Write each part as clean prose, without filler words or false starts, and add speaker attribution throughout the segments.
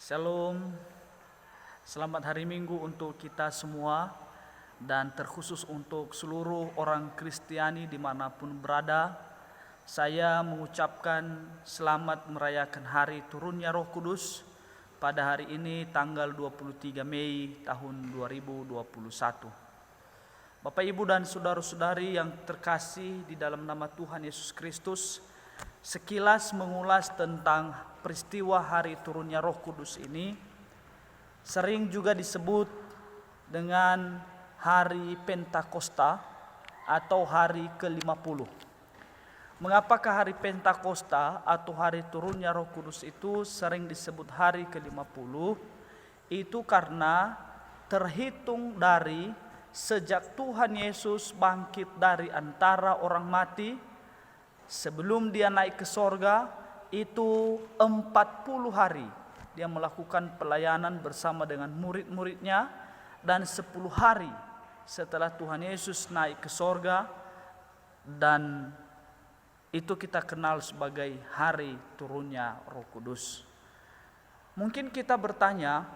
Speaker 1: Shalom, selamat hari Minggu untuk kita semua dan terkhusus untuk seluruh orang Kristiani dimanapun berada. Saya mengucapkan selamat merayakan hari turunnya Roh Kudus pada hari ini tanggal 23 Mei tahun 2021. Bapak, Ibu, dan saudara-saudari yang terkasih di dalam nama Tuhan Yesus Kristus, sekilas mengulas tentang peristiwa hari turunnya Roh Kudus ini sering juga disebut dengan hari Pentakosta atau hari ke-50. Mengapakah hari Pentakosta atau hari turunnya Roh Kudus itu sering disebut hari ke-50? Itu karena terhitung dari sejak Tuhan Yesus bangkit dari antara orang mati, sebelum dia naik ke sorga, itu 40 hari dia melakukan pelayanan bersama dengan murid-muridnya, dan 10 hari setelah Tuhan Yesus naik ke sorga, dan itu kita kenal sebagai hari turunnya Roh Kudus. Mungkin kita bertanya,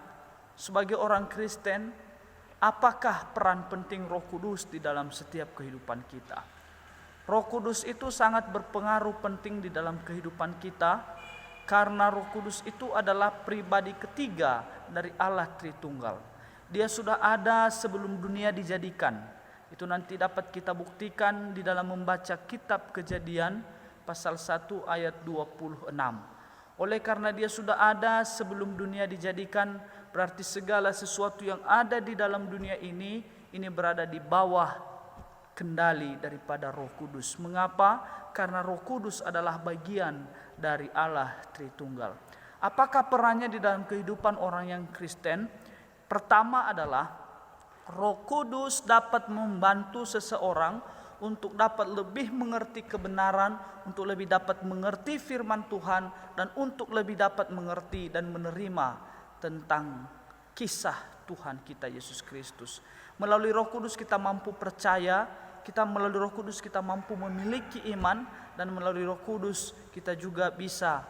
Speaker 1: sebagai orang Kristen, apakah peran penting Roh Kudus di dalam setiap kehidupan kita? Roh Kudus itu sangat berpengaruh penting di dalam kehidupan kita, karena Roh Kudus itu adalah pribadi ketiga dari Allah Tritunggal. Dia sudah ada sebelum dunia dijadikan. Itu nanti dapat kita buktikan di dalam membaca kitab Kejadian pasal 1 ayat 26. Oleh karena dia sudah ada sebelum dunia dijadikan, berarti segala sesuatu yang ada di dalam dunia ini berada di bawah kendali daripada Roh Kudus. Mengapa? Karena Roh Kudus adalah bagian dari Allah Tritunggal. Apakah perannya di dalam kehidupan orang yang Kristen? Pertama adalah Roh Kudus dapat membantu seseorang untuk dapat lebih mengerti kebenaran, untuk lebih dapat mengerti firman Tuhan, dan untuk lebih dapat mengerti dan menerima tentang kisah Tuhan kita Yesus Kristus. Melalui Roh Kudus kita mampu percaya, melalui Roh Kudus kita mampu memiliki iman, dan melalui Roh Kudus kita juga bisa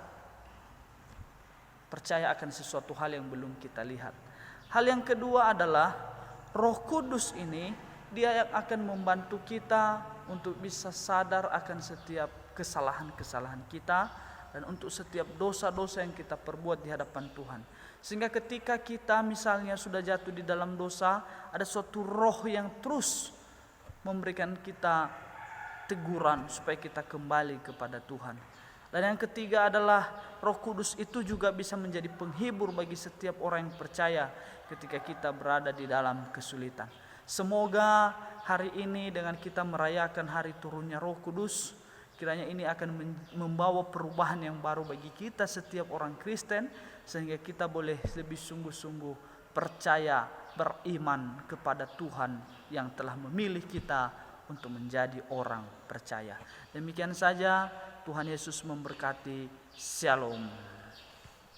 Speaker 1: percaya akan sesuatu hal yang belum kita lihat. Hal yang kedua adalah Roh Kudus ini dia yang akan membantu kita untuk bisa sadar akan setiap kesalahan-kesalahan kita, dan untuk setiap dosa-dosa yang kita perbuat di hadapan Tuhan. Sehingga ketika kita misalnya sudah jatuh di dalam dosa, ada suatu roh yang terus memberikan kita teguran supaya kita kembali kepada Tuhan. Dan yang ketiga adalah Roh Kudus itu juga bisa menjadi penghibur bagi setiap orang yang percaya ketika kita berada di dalam kesulitan. Semoga hari ini dengan kita merayakan hari turunnya Roh Kudus, kiranya ini akan membawa perubahan yang baru bagi kita setiap orang Kristen, sehingga kita boleh lebih sungguh-sungguh percaya, beriman kepada Tuhan yang telah memilih kita untuk menjadi orang percaya. Demikian saja, Tuhan Yesus memberkati. Shalom.